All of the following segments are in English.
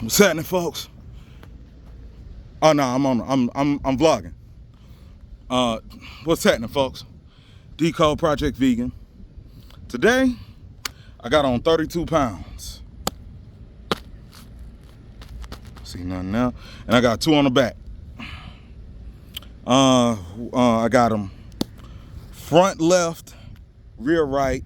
What's happening, folks? Oh no, I'm vlogging. What's happening, folks? Decode Project Vegan. Today, I got on 32 pounds. See nothing now. And I got 2 on the back. I got them front left, rear right,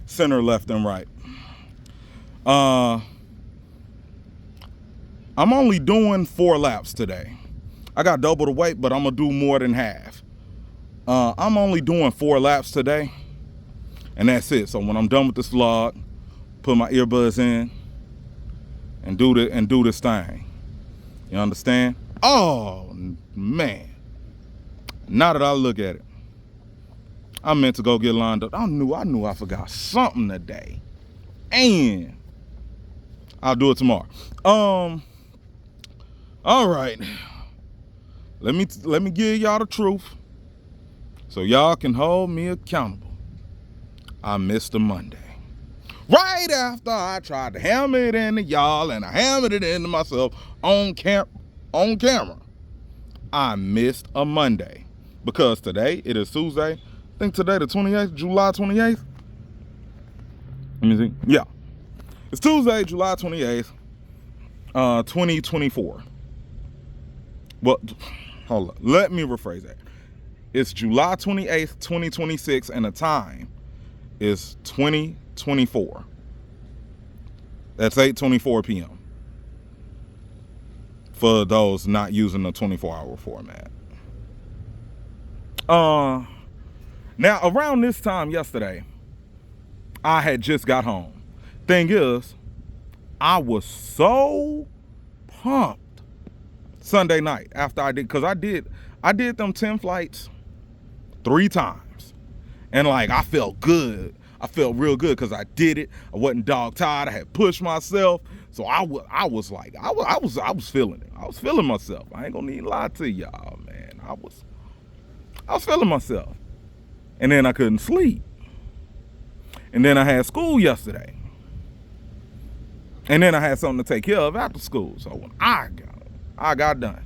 center left and right. I'm only doing 4 laps today. I got double the weight, but I'm gonna do more than half. I'm only doing 4 laps today, and that's it. So when I'm done with this vlog, put my earbuds in and do this thing. You understand? Oh man! Now that I look at it, I meant to go get lined up. I knew I forgot something today, and I'll do it tomorrow. All right. Let me give y'all the truth, so y'all can hold me accountable. I missed a Monday. Right after I tried to hammer it into y'all, and I hammered it into myself on camera. I missed a Monday because today it is Tuesday. I think today the 28th, July 28th. Let me see. Yeah, it's Tuesday, July 28th, 2024. Well, hold on. Let me rephrase that. It's July 28th, 2026, and the time is 2024. That's 8:24 p.m. for those not using the 24-hour format. Now, around this time yesterday, I had just got home. Thing is, I was so pumped Sunday night after I did, because I did them 10 flights 3 times, and like I felt good. I felt real good because I did it. I wasn't dog tired. I had pushed myself, so I was feeling it. I was feeling myself. I ain't gonna need to lie to y'all, man. I was feeling myself, and then I couldn't sleep, and then I had school yesterday, and then I had something to take care of after school. So when I got done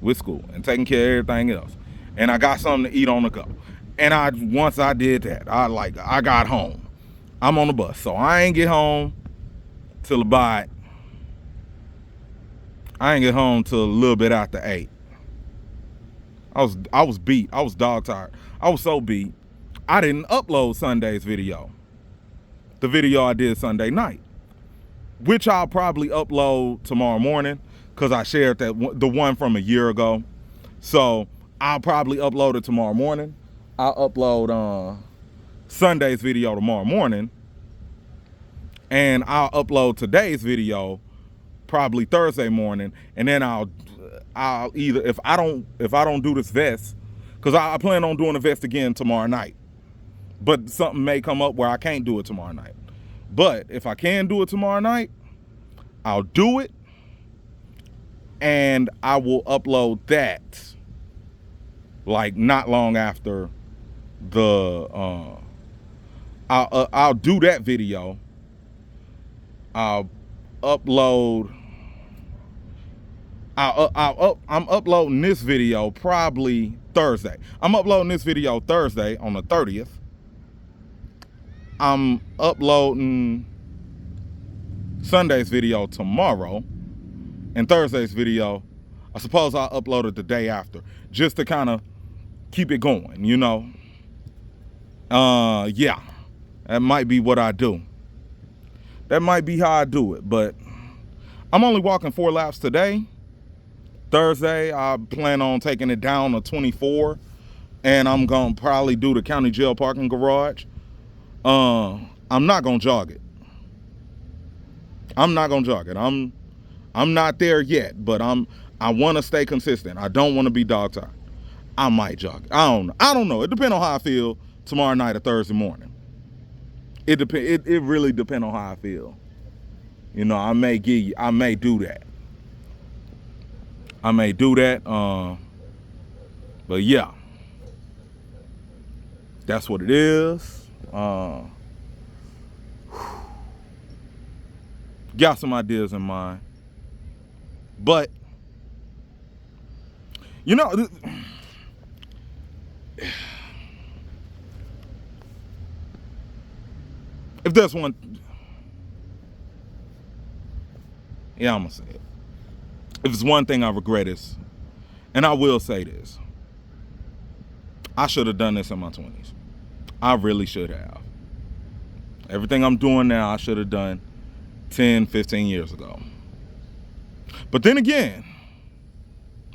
with school and taking care of everything else, and I got something to eat on the go. And once I did that, I got home. I'm on the bus, so I ain't get home till about, I ain't get home till a little bit after 8. I was beat. I was dog tired. I was so beat. I didn't upload Sunday's video, the video I did Sunday night, which I'll probably upload tomorrow morning because I shared the one from a year ago. So I'll probably upload it tomorrow morning. I'll upload Sunday's video tomorrow morning, and I'll upload today's video probably Thursday morning, and then I'll either, if I don't do this vest, because I plan on doing the vest again tomorrow night, but something may come up where I can't do it tomorrow night. But if I can do it tomorrow night, I'll do it, and I will upload that like not long after the I'll do that video. I'm uploading this video probably Thursday. I'm uploading this video Thursday on the 30th. I'm uploading Sunday's video tomorrow, and Thursday's video, I suppose I'll upload it the day after, just to kind of keep it going, you know. Yeah, that might be what I do. That might be how I do it, but I'm only walking 4 laps today. Thursday, I plan on taking it down to 24, and I'm gonna probably do the county jail parking garage. I'm not gonna jog it. I'm not there yet, but I want to stay consistent. I don't want to be dog tired. I might jog it. I don't know. It depends on how I feel tomorrow night or Thursday morning. It really depends on how I feel. You know, I may do that. But yeah, that's what it is. Got some ideas in mind. But, you know, if there's one, yeah, I'm gonna say it. If it's one thing I regret is, and I will say this, I should have done this in my 20s. I really should have. Everything I'm doing now, I should have done 10, 15 years ago. But then again,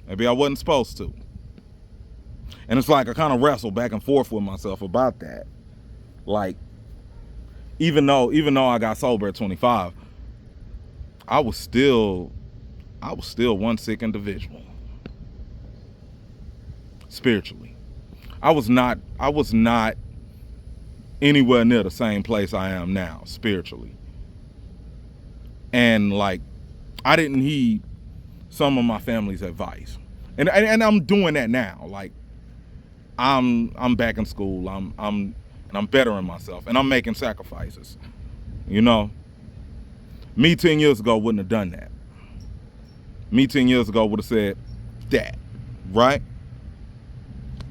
maybe I wasn't supposed to. And it's like I kind of wrestle back and forth with myself about that. Like, even though I got sober at 25, I was still one sick individual. Spiritually. I was not anywhere near the same place I am now, spiritually. And like, I didn't heed some of my family's advice. And I'm doing that now. Like, I'm back in school. I'm bettering myself, and I'm making sacrifices. You know, me 10 years ago wouldn't have done that. Me 10 years ago would have said that, right?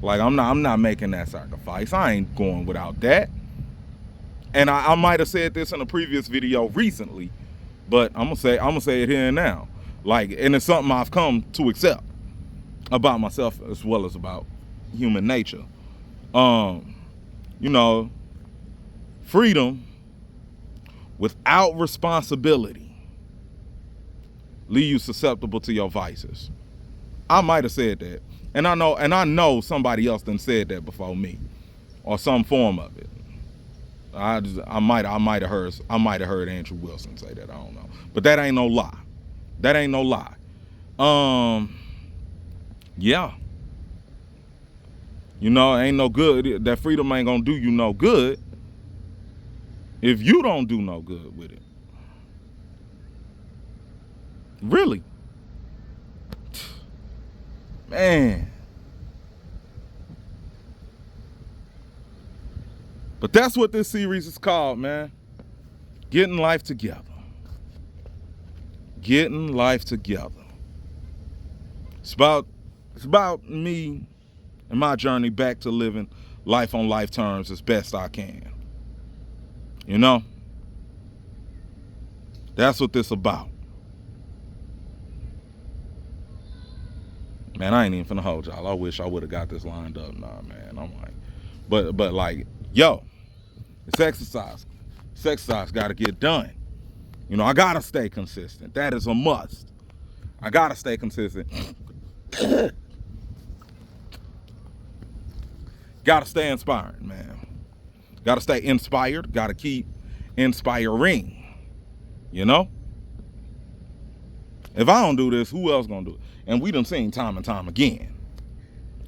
Like, I'm not making that sacrifice. I ain't going without that. And I might have said this in a previous video recently, but I'm gonna say it here and now. Like, and it's something I've come to accept about myself as well as about human nature. You know, freedom without responsibility leave you susceptible to your vices. I might have said that, and I know somebody else done said that before me, or some form of it. I might have heard Andrew Wilson say that. I don't know, but that ain't no lie. That ain't no lie. Yeah. You know, ain't no good. That freedom ain't gonna do you no good if you don't do no good with it. Really. Man. But that's what this series is called, man. Getting life together. Getting life together. It's about me and my journey back to living life on life terms as best I can. You know? That's what this about. Man, I ain't even finna hold y'all. I wish I would have got this lined up. Nah, man. I'm like, but like, yo, it's exercise. It's exercise gotta get done. You know, I gotta stay consistent. That is a must. I gotta stay consistent. Gotta stay inspired, man. Gotta stay inspired. Gotta keep inspiring. You know? If I don't do this, who else gonna do it? And we done seen time and time again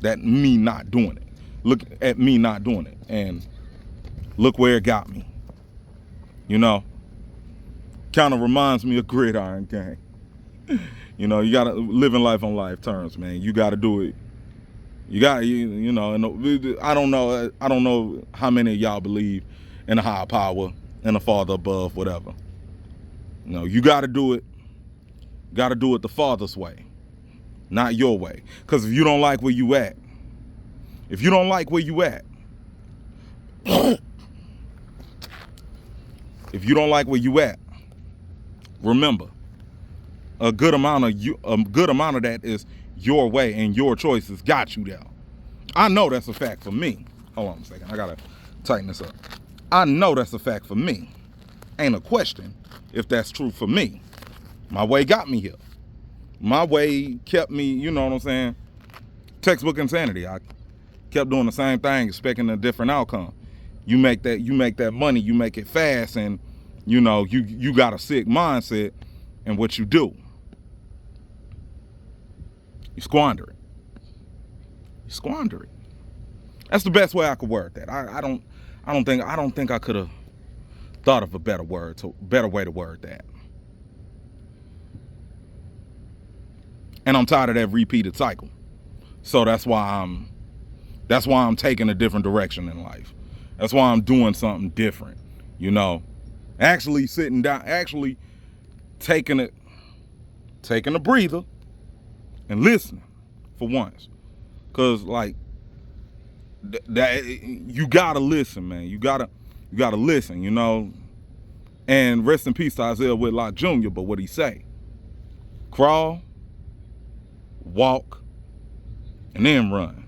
that me not doing it. Look at me not doing it. And look where it got me. You know? Kind of reminds me of Gridiron Gang. You know, you gotta live in life on life terms, man. You gotta do it. You know, and I don't know how many of y'all believe in a higher power and a father above, whatever. You know, you gotta do it. Gotta do it the Father's way, not your way. Because if you don't like where you at, if you don't like where you at, if you don't like where you at, remember, a good amount of that is your way, and your choices got you there. I know that's a fact for me. Hold on a second, I gotta tighten this up. I know that's a fact for me. Ain't a question if that's true for me. My way got me here. My way kept me, you know what I'm saying? Textbook insanity. I kept doing the same thing, expecting a different outcome. You make that money, you make it fast, and you know, you got a sick mindset, and what you do, you squander it. You squander it. That's the best way I could word that. I don't think I could have thought of a better way to word that. And I'm tired of that repeated cycle. So that's why I'm taking a different direction in life. That's why I'm doing something different. You know, actually sitting down, actually taking it taking a breather and listening for once. Cause like that you gotta listen, man. You gotta listen, you know. And rest in peace to Isaiah Whitlock Jr., but what he say? Crawl, walk, and then run.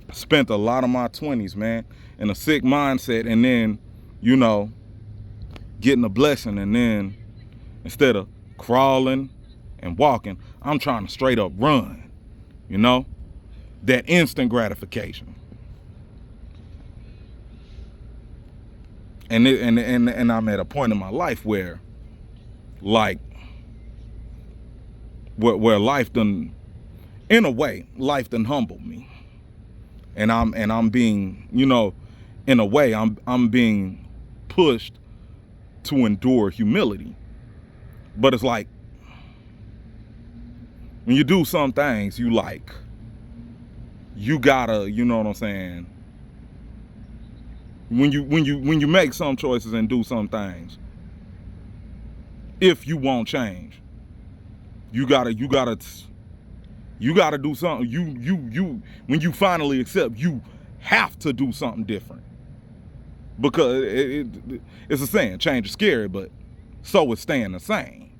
I spent a lot of my 20s, man, in a sick mindset, and then, you know, getting a blessing, and then instead of crawling and walking, I'm trying to straight up run, you know? That instant gratification. And I'm at a point in my life where, like, where life done, in a way, life done humbled me. And I'm being, you know, in a way, I'm being pushed to endure humility. But it's like, when you do some things, you gotta, you know what I'm saying? When you make some choices and do some things, if you won't change, you gotta do something. You when you finally accept, you have to do something different. Because it's a saying, change is scary, but so is staying the same.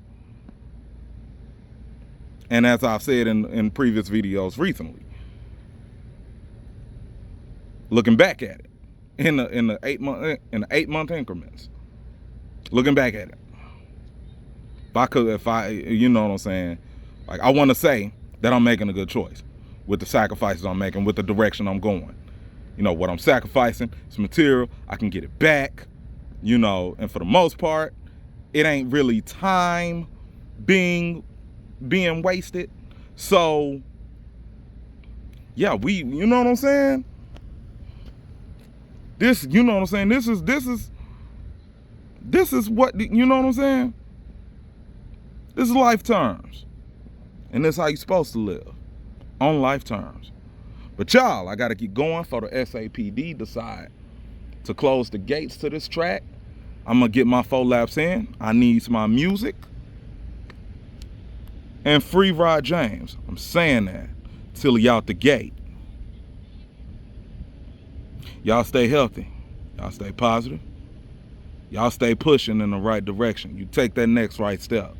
And as I've said in previous videos recently, looking back at it, in the 8 month increments, looking back at it, if I you know what I'm saying, like, I want to say that I'm making a good choice with the sacrifices I'm making, with the direction I'm going. You know, what I'm sacrificing is material, I can get it back, you know, and for the most part, it ain't really time being wasted. So yeah, you know what I'm saying? This, you know what I'm saying? This is what, you know what I'm saying? This is life terms. And this is how you're supposed to live, on life terms. But y'all, I gotta keep going for the SAPD decide to close the gates to this track. I'm gonna get my 4 laps in. I needs my music. And free Rod James. I'm saying that till he out the gate. Y'all stay healthy. Y'all stay positive. Y'all stay pushing in the right direction. You take that next right step.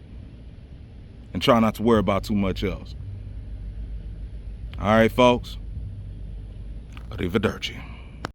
And try not to worry about too much else. All right, folks. Arrivederci.